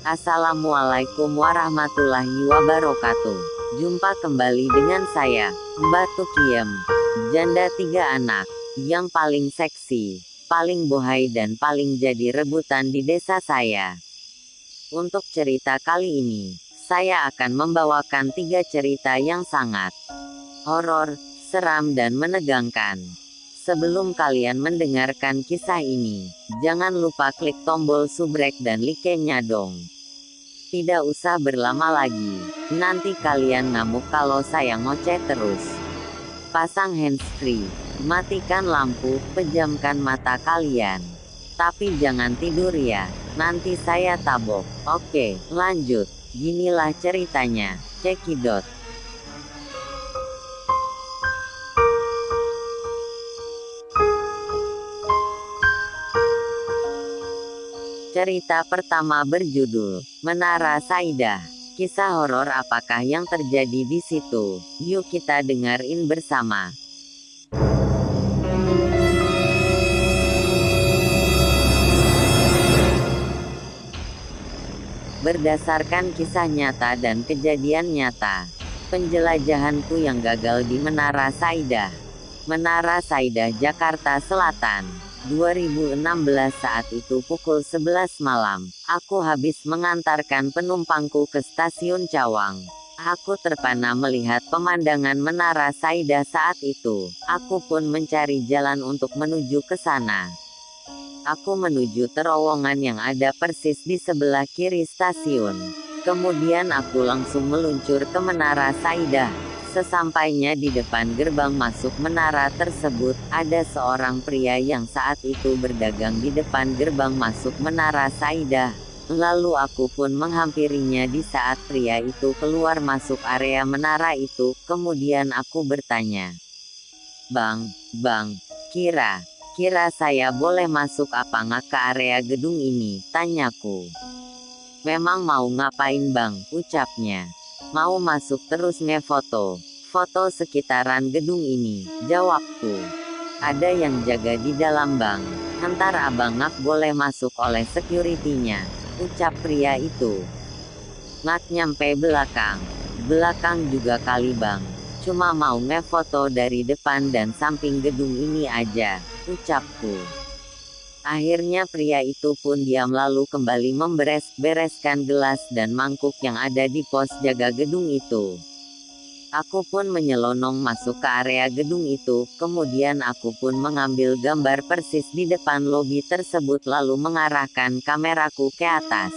Assalamualaikum warahmatullahi wabarakatuh. Jumpa kembali dengan saya, Mbak Tukiem. Janda 3 anak, yang paling seksi, paling bohai dan paling jadi rebutan di desa saya. Untuk cerita kali ini, saya akan membawakan 3 cerita yang sangat horor, seram dan menegangkan. Sebelum kalian mendengarkan kisah ini, jangan lupa klik tombol subrek dan like-nya dong. Tidak usah berlama lagi, nanti kalian ngamuk kalau saya ngoceh terus. Pasang handsfree, matikan lampu, pejamkan mata kalian. Tapi jangan tidur ya, nanti saya tabok. Oke, lanjut. Ginilah ceritanya, cekidot. Cerita pertama berjudul Menara Saidah. Kisah horor apakah yang terjadi di situ? Yuk kita dengerin bersama. Berdasarkan kisah nyata dan kejadian nyata, penjelajahanku yang gagal di Menara Saidah. Menara Saidah, Jakarta Selatan. 2016 saat itu pukul 11 malam, aku habis mengantarkan penumpangku ke stasiun Cawang. Aku terpana melihat pemandangan Menara Saidah saat itu. Aku pun mencari jalan untuk menuju ke sana. Aku menuju terowongan yang ada persis di sebelah kiri stasiun. Kemudian aku langsung meluncur ke Menara Saidah. Sesampainya di depan gerbang masuk menara tersebut, ada seorang pria yang saat itu berdagang di depan gerbang masuk Menara Saidah. Lalu aku pun menghampirinya di saat pria itu keluar masuk area menara itu. Kemudian aku bertanya, Bang, kira saya boleh masuk apa nggak ke area gedung ini? Tanyaku. Memang mau ngapain bang? Ucapnya. Mau masuk terus ngefoto. Foto sekitaran gedung ini, jawabku. Ada yang jaga di dalam bang. Ntar abang ngak boleh masuk oleh security-nya, ucap pria itu. Ngak nyampe belakang. Belakang juga kali bang. Cuma mau ngefoto dari depan dan samping gedung ini aja, ucapku. Akhirnya pria itu pun diam lalu kembali membereskan gelas dan mangkuk yang ada di pos jaga gedung itu. Aku pun menyelonong masuk ke area gedung itu, kemudian aku pun mengambil gambar persis di depan lobi tersebut lalu mengarahkan kameraku ke atas.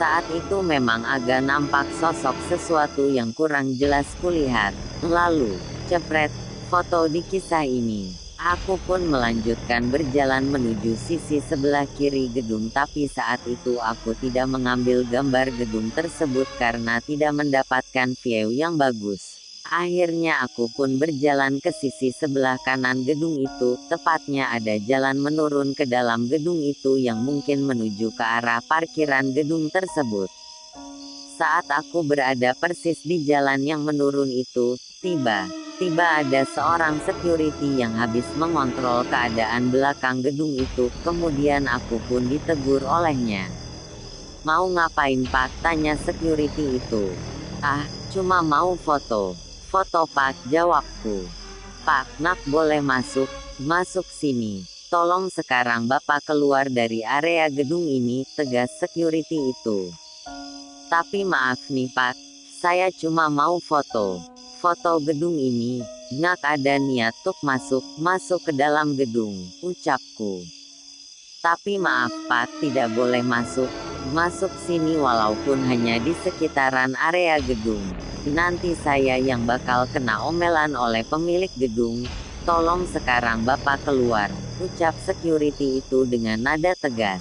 Saat itu memang agak nampak sosok sesuatu yang kurang jelas kulihat. Lalu, cepret, foto di kisah ini. Aku pun melanjutkan berjalan menuju sisi sebelah kiri gedung, tapi saat itu aku tidak mengambil gambar gedung tersebut karena tidak mendapatkan view yang bagus. Akhirnya aku pun berjalan ke sisi sebelah kanan gedung itu, tepatnya ada jalan menurun ke dalam gedung itu yang mungkin menuju ke arah parkiran gedung tersebut. Saat aku berada persis di jalan yang menurun itu, tiba ada seorang security yang habis mengontrol keadaan belakang gedung itu, kemudian aku pun ditegur olehnya. Mau ngapain pak? Tanya security itu. Ah, cuma mau foto. Foto pak, jawabku. Pak, nak boleh masuk? Masuk sini. Tolong sekarang bapak keluar dari area gedung ini, tegas security itu. Tapi maaf nih pak, saya cuma mau foto gedung ini, ngak ada niat tuk masuk ke dalam gedung, ucapku. Tapi maaf pak, tidak boleh masuk sini walaupun hanya di sekitaran area gedung. Nanti saya yang bakal kena omelan oleh pemilik gedung. Tolong sekarang bapak keluar, ucap security itu dengan nada tegas.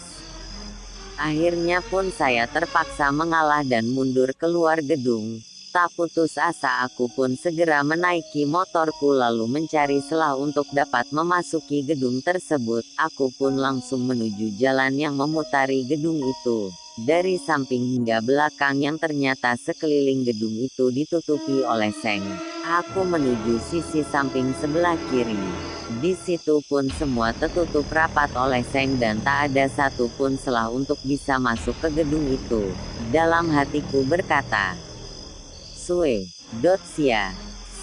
Akhirnya pun saya terpaksa mengalah dan mundur keluar gedung. Tak putus asa aku pun segera menaiki motorku lalu mencari celah untuk dapat memasuki gedung tersebut. Aku pun langsung menuju jalan yang memutari gedung itu. dari samping hingga belakang yang ternyata sekeliling gedung itu ditutupi oleh seng. Aku menuju sisi samping sebelah kiri. Di situ pun semua tertutup rapat oleh seng dan tak ada satu pun celah untuk bisa masuk ke gedung itu. Dalam hatiku berkata,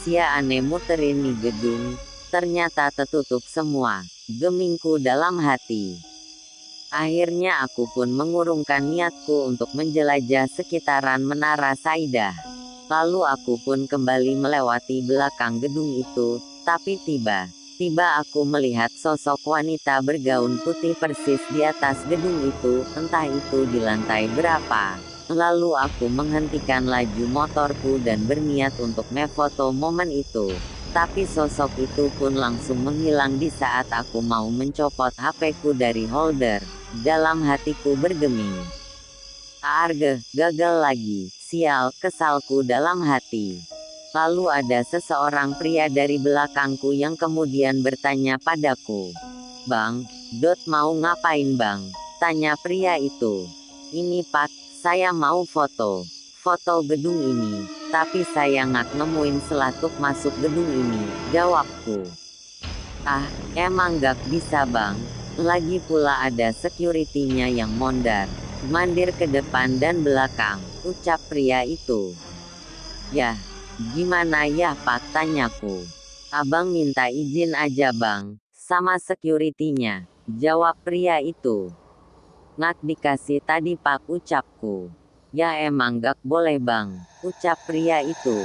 Sia aneh muterin di gedung, ternyata tertutup semua, gemingku dalam hati. Akhirnya aku pun mengurungkan niatku untuk menjelajah sekitaran Menara Saidah. Lalu aku pun kembali melewati belakang gedung itu, tapi tiba-tiba aku melihat sosok wanita bergaun putih persis di atas gedung itu, entah itu di lantai berapa. Lalu aku menghentikan laju motorku dan berniat untuk ngefoto momen itu. Tapi sosok itu pun langsung menghilang di saat aku mau mencopot HP-ku dari holder. Dalam hatiku bergeming. Arge, gagal lagi, sial, kesalku dalam hati. Lalu ada seseorang pria dari belakangku yang kemudian bertanya padaku. Bang, mau ngapain bang? Tanya pria itu. Ini Pak, saya mau foto gedung ini, tapi saya nggak nemuin selatuk masuk gedung ini, jawabku. Ah, emang nggak bisa bang, lagi pula ada security-nya yang mandir ke depan dan belakang, ucap pria itu. Yah, gimana ya Pak, tanyaku. Abang minta izin aja bang, sama security-nya, jawab pria itu. Nggak dikasih tadi Pak, ucapku. Ya emang gak boleh bang, ucap pria itu.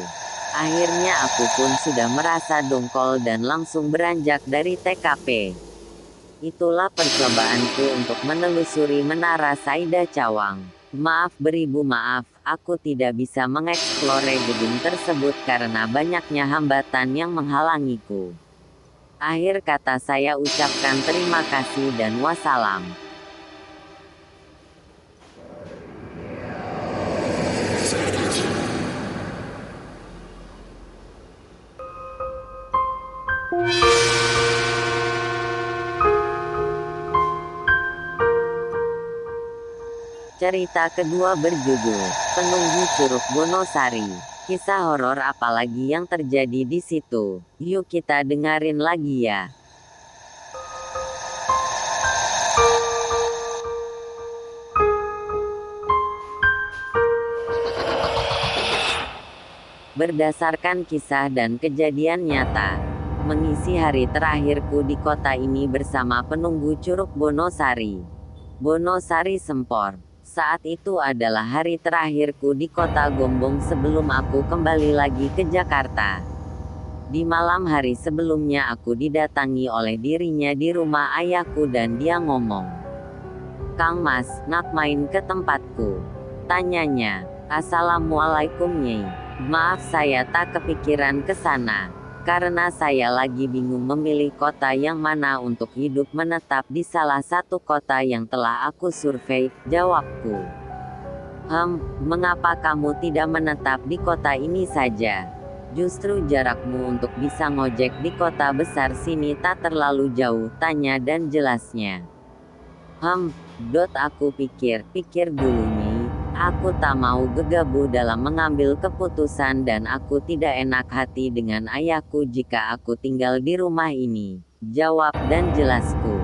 Akhirnya aku pun sudah merasa dongkol dan langsung beranjak dari TKP. Itulah percobaanku untuk menelusuri Menara Saidah Cawang. Maaf beribu maaf, aku tidak bisa mengeksplore gedung tersebut karena banyaknya hambatan yang menghalangiku. Akhir kata saya ucapkan terima kasih dan wassalam. Cerita kedua berjudul Penunggu Curug Bonosari. Kisah horor apalagi yang terjadi di situ? Yuk kita dengerin lagi ya. Berdasarkan kisah dan kejadian nyata, mengisi hari terakhirku di kota ini bersama penunggu Curug Bonosari. Bonosari Sempor. Saat itu adalah hari terakhirku di kota Gombong sebelum aku kembali lagi ke Jakarta. Di malam hari sebelumnya aku didatangi oleh dirinya di rumah ayahku dan dia ngomong. Kang Mas, nak main ke tempatku? Tanyanya. Assalamualaikum Nyai. Maaf saya tak kepikiran ke sana. Karena saya lagi bingung memilih kota yang mana untuk hidup menetap di salah satu kota yang telah aku survei, jawabku. Mengapa kamu tidak menetap di kota ini saja? Justru jarakmu untuk bisa ngojek di kota besar sini tak terlalu jauh, tanya dan jelasnya. Aku pikir dulu nih. Aku tak mau gegabah dalam mengambil keputusan dan aku tidak enak hati dengan ayahku jika aku tinggal di rumah ini, jawab dan jelasku.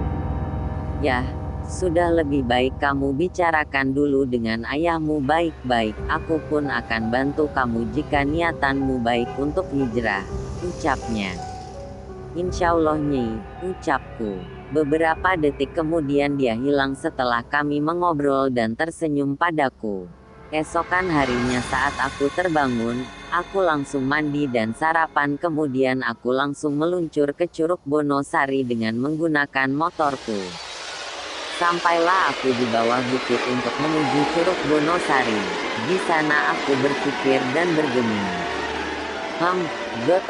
Yah, sudah lebih baik kamu bicarakan dulu dengan ayahmu baik-baik, aku pun akan bantu kamu jika niatanmu baik untuk hijrah, ucapnya. Insyaallah Nyai, ucapku. Beberapa detik kemudian dia hilang setelah kami mengobrol dan tersenyum padaku. Esokan harinya saat aku terbangun, aku langsung mandi dan sarapan kemudian aku langsung meluncur ke Curug Bonosari dengan menggunakan motorku. Sampailah aku di bawah bukit untuk menuju Curug Bonosari. Di sana aku berpikir dan bergeming.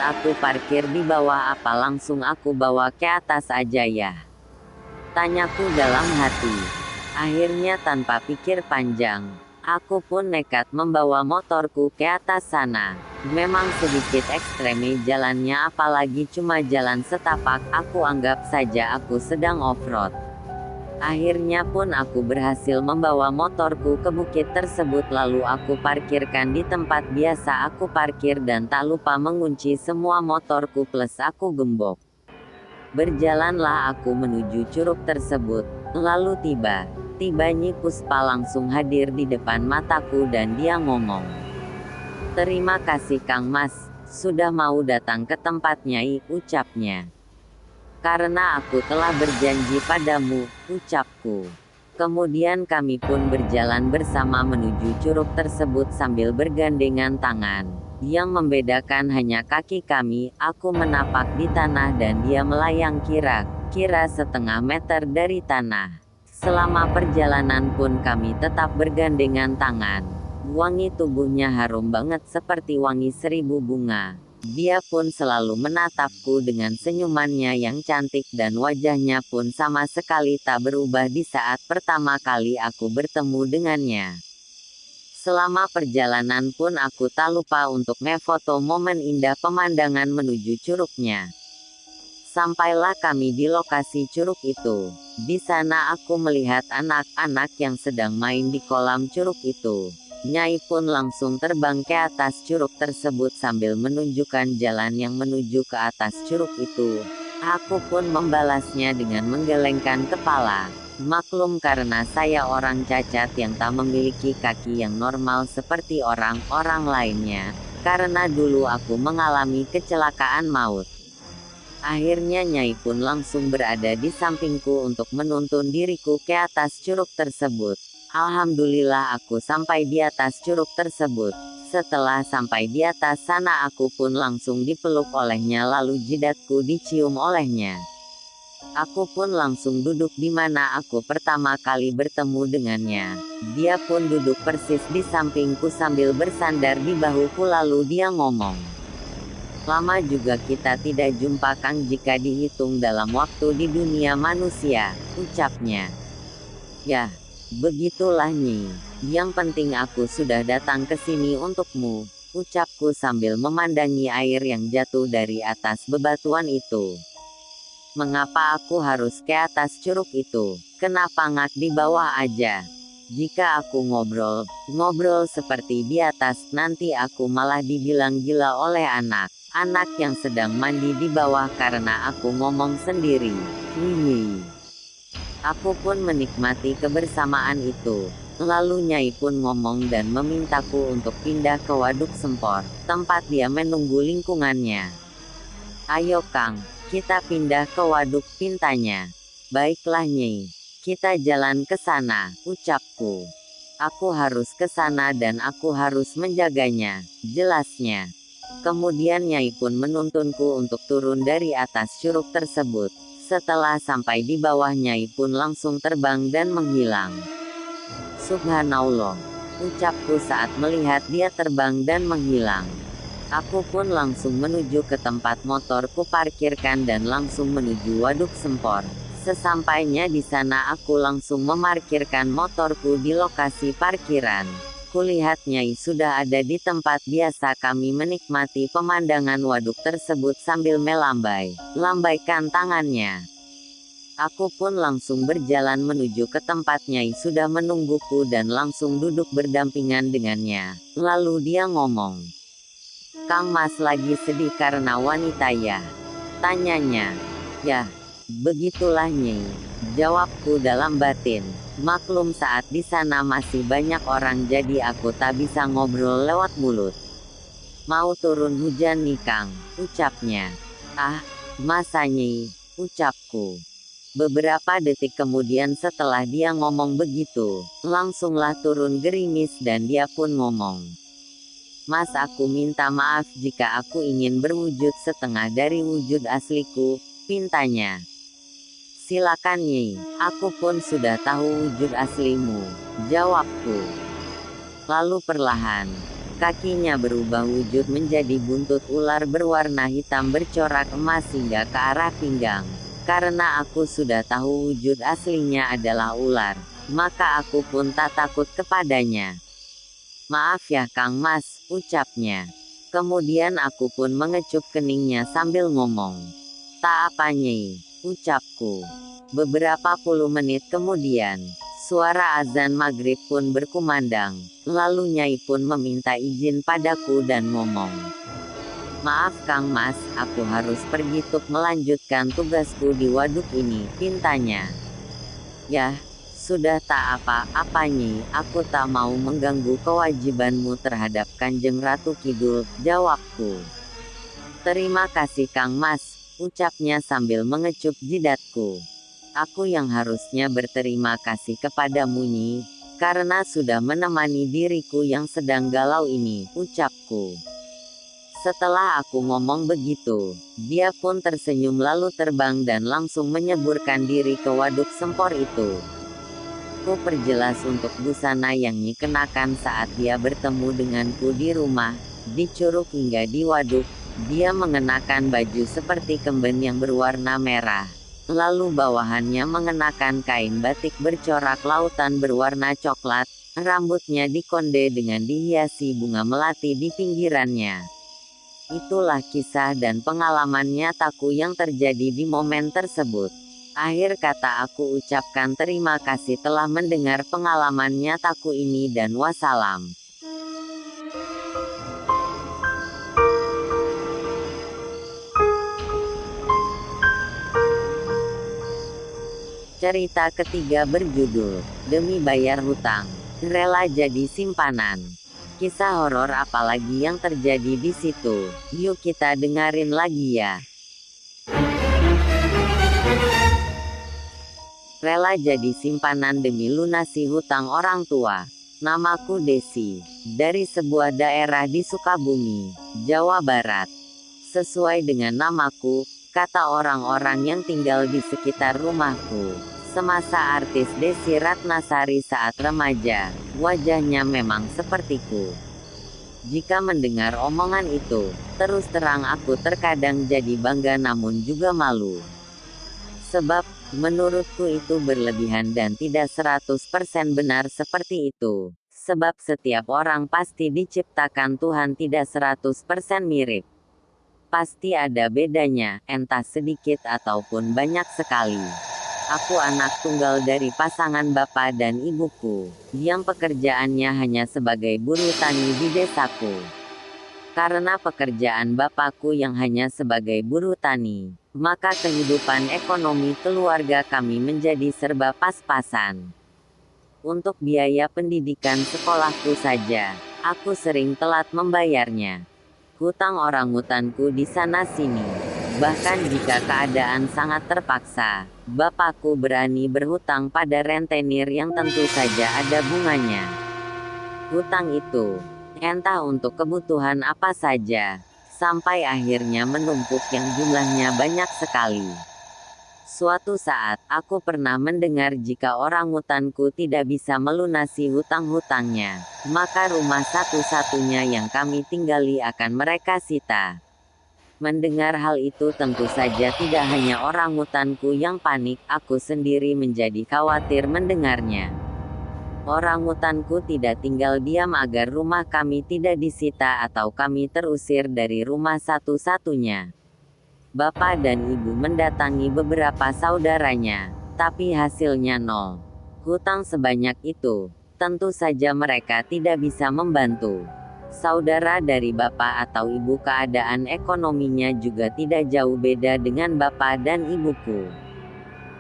Aku parkir di bawah apa langsung aku bawa ke atas aja ya? Tanyaku dalam hati. Akhirnya tanpa pikir panjang, aku pun nekat membawa motorku ke atas sana. Memang sedikit ekstreme jalannya apalagi cuma jalan setapak, aku anggap saja aku sedang off-road. Akhirnya pun aku berhasil membawa motorku ke bukit tersebut, lalu aku parkirkan di tempat biasa aku parkir dan tak lupa mengunci semua motorku plus aku gembok. Berjalanlah aku menuju curug tersebut, lalu tiba-tiba Puspa langsung hadir di depan mataku dan dia ngomong, "Terima kasih Kang Mas, sudah mau datang ke tempat Nyai," ucapnya. "Karena aku telah berjanji padamu," ucapku. Kemudian kami pun berjalan bersama menuju curug tersebut sambil bergandengan tangan. Yang membedakan hanya kaki kami, aku menapak di tanah dan dia melayang kira-kira setengah meter dari tanah. Selama perjalanan pun kami tetap bergandengan tangan. Wangi tubuhnya harum banget seperti wangi 1000 bunga. Dia pun selalu menatapku dengan senyumannya yang cantik dan wajahnya pun sama sekali tak berubah di saat pertama kali aku bertemu dengannya. Selama perjalanan pun aku tak lupa untuk ngefoto momen indah pemandangan menuju curugnya. Sampailah kami di lokasi curug itu. Di sana aku melihat anak-anak yang sedang main di kolam curug itu. Nyai pun langsung terbang ke atas curug tersebut sambil menunjukkan jalan yang menuju ke atas curug itu. Aku pun membalasnya dengan menggelengkan kepala. Maklum karena saya orang cacat yang tak memiliki kaki yang normal seperti orang-orang lainnya. Karena dulu aku mengalami kecelakaan maut. Akhirnya Nyai pun langsung berada di sampingku untuk menuntun diriku ke atas curug tersebut. Alhamdulillah aku sampai di atas curug tersebut. Setelah sampai di atas sana aku pun langsung dipeluk olehnya lalu jidatku dicium olehnya. Aku pun langsung duduk di mana aku pertama kali bertemu dengannya. Dia pun duduk persis di sampingku sambil bersandar di bahuku lalu dia ngomong, "Lama juga kita tidak jumpa Kang jika dihitung dalam waktu di dunia manusia," ucapnya. "Ya, begitulah Nyi. Yang penting aku sudah datang ke sini untukmu," ucapku sambil memandangi air yang jatuh dari atas bebatuan itu. "Mengapa aku harus ke atas curug itu? Kenapa nggak di bawah aja? Jika aku ngobrol seperti di atas, nanti aku malah dibilang gila oleh anak yang sedang mandi di bawah karena aku ngomong sendiri." Hihi. Aku pun menikmati kebersamaan itu. Lalu Nyai pun ngomong dan memintaku untuk pindah ke Waduk Sempor, tempat dia menunggu lingkungannya. "Ayo Kang, kita pindah ke waduk," pintanya. "Baiklah Nyai, kita jalan ke sana," ucapku. "Aku harus ke sana dan aku harus menjaganya," jelasnya. Kemudian Nyai pun menuntunku untuk turun dari atas curug tersebut. Setelah sampai di bawah Nyai pun langsung terbang dan menghilang. "Subhanallah," ucapku saat melihat dia terbang dan menghilang. Aku pun langsung menuju ke tempat motorku parkirkan dan langsung menuju Waduk Sempor. Sesampainya di sana aku langsung memarkirkan motorku di lokasi parkiran. Kulihat Nyai sudah ada di tempat biasa kami menikmati pemandangan waduk tersebut sambil lambaikan tangannya. Aku pun langsung berjalan menuju ke tempat Nyai sudah menungguku dan langsung duduk berdampingan dengannya. Lalu dia ngomong, "Kang Mas lagi sedih karena wanita ya?" tanyanya. "Ya, begitulah Nyai," jawabku dalam batin. Maklum saat di sana masih banyak orang jadi aku tak bisa ngobrol lewat mulut. "Mau turun hujan nih Kang," ucapnya. "Ah, masa Nyai," ucapku. Beberapa detik kemudian setelah dia ngomong begitu, langsunglah turun gerimis dan dia pun ngomong, "Mas aku minta maaf jika aku ingin berwujud setengah dari wujud asliku," pintanya. "Silakan Nyai, aku pun sudah tahu wujud aslimu," jawabku. Lalu perlahan, kakinya berubah wujud menjadi buntut ular berwarna hitam bercorak emas hingga ke arah pinggang. Karena aku sudah tahu wujud aslinya adalah ular, maka aku pun tak takut kepadanya. "Maaf ya Kang Mas," ucapnya. Kemudian aku pun mengecup keningnya sambil ngomong, Tak apa Nyai, ucapku. Beberapa puluh menit kemudian, suara azan maghrib pun berkumandang, lalu Nyai pun meminta izin padaku dan ngomong. Maaf Kang Mas, aku harus pergi untuk melanjutkan tugasku di waduk ini, pintanya. Yah, sudah tak apa-apa Nyi, aku tak mau mengganggu kewajibanmu terhadap Kanjeng Ratu Kidul, jawabku. Terima kasih Kang Mas, ucapnya sambil mengecup jidatku. Aku yang harusnya berterima kasih kepadamu Nyi, karena sudah menemani diriku yang sedang galau ini, ucapku. Setelah aku ngomong begitu, dia pun tersenyum lalu terbang dan langsung menyeburkan diri ke waduk sempor itu. Ku perjelas untuk busana yang Nyi kenakan saat dia bertemu denganku di rumah, di curug hingga di waduk. Dia mengenakan baju seperti kemben yang berwarna merah. Lalu bawahannya mengenakan kain batik bercorak lautan berwarna coklat, rambutnya dikonde dengan dihiasi bunga melati di pinggirannya. Itulah kisah dan pengalaman nyataku yang terjadi di momen tersebut. Akhir kata aku ucapkan terima kasih telah mendengar pengalaman nyataku ini dan wassalam. Cerita ketiga berjudul, Demi Bayar Hutang, Rela Jadi Simpanan. Kisah horor apalagi yang terjadi di situ? Yuk kita dengerin lagi ya. Rela jadi simpanan demi lunasi hutang orang tua. Namaku Desi, dari sebuah daerah di Sukabumi, Jawa Barat. Sesuai dengan namaku, kata orang-orang yang tinggal di sekitar rumahku. Semasa artis Desi Ratnasari saat remaja, wajahnya memang sepertiku. Jika mendengar omongan itu, terus terang aku terkadang jadi bangga namun juga malu. Sebab, menurutku itu berlebihan dan tidak 100% benar seperti itu. Sebab setiap orang pasti diciptakan Tuhan tidak 100% mirip. Pasti ada bedanya, entah sedikit ataupun banyak sekali. Aku anak tunggal dari pasangan bapak dan ibuku, yang pekerjaannya hanya sebagai buruh tani di desaku. Karena pekerjaan bapakku yang hanya sebagai buruh tani, maka kehidupan ekonomi keluarga kami menjadi serba pas-pasan. Untuk biaya pendidikan sekolahku saja, aku sering telat membayarnya. Hutang orangutanku di sana-sini. Bahkan jika keadaan sangat terpaksa, bapakku berani berhutang pada rentenir yang tentu saja ada bunganya. Hutang itu, entah untuk kebutuhan apa saja, sampai akhirnya menumpuk yang jumlahnya banyak sekali. Suatu saat, aku pernah mendengar jika orangutanku tidak bisa melunasi hutang-hutangnya, maka rumah satu-satunya yang kami tinggali akan mereka sita. Mendengar hal itu tentu saja tidak hanya orangutanku yang panik, aku sendiri menjadi khawatir mendengarnya. Orangutanku tidak tinggal diam agar rumah kami tidak disita atau kami terusir dari rumah satu-satunya. Bapak dan ibu mendatangi beberapa saudaranya, tapi hasilnya nol. Hutang sebanyak itu, tentu saja mereka tidak bisa membantu. Saudara dari bapak atau ibu keadaan ekonominya juga tidak jauh beda dengan bapak dan ibuku.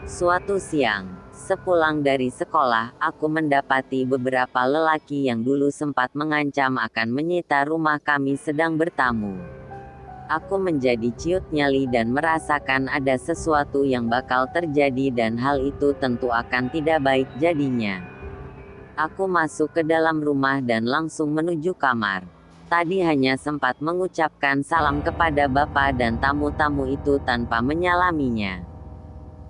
Suatu siang, sepulang dari sekolah, aku mendapati beberapa lelaki yang dulu sempat mengancam akan menyita rumah kami sedang bertamu. Aku menjadi ciut nyali dan merasakan ada sesuatu yang bakal terjadi dan hal itu tentu akan tidak baik jadinya. Aku masuk ke dalam rumah dan langsung menuju kamar. Tadi hanya sempat mengucapkan salam kepada bapak dan tamu-tamu itu tanpa menyalaminya.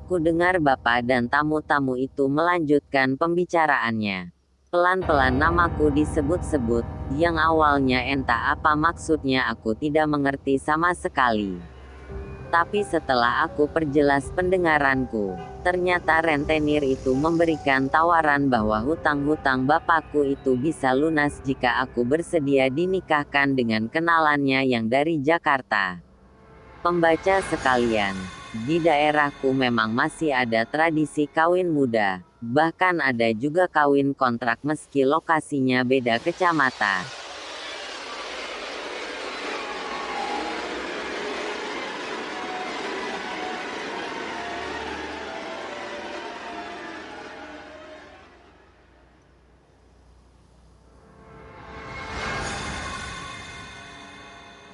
Ku dengar bapak dan tamu-tamu itu melanjutkan pembicaraannya. Pelan-pelan namaku disebut-sebut, yang awalnya entah apa maksudnya aku tidak mengerti sama sekali. Tapi setelah aku perjelas pendengaranku, ternyata rentenir itu memberikan tawaran bahwa hutang-hutang bapakku itu bisa lunas jika aku bersedia dinikahkan dengan kenalannya yang dari Jakarta. Pembaca sekalian, Di daerahku memang masih ada tradisi kawin muda, bahkan ada juga kawin kontrak meski lokasinya beda kecamatan.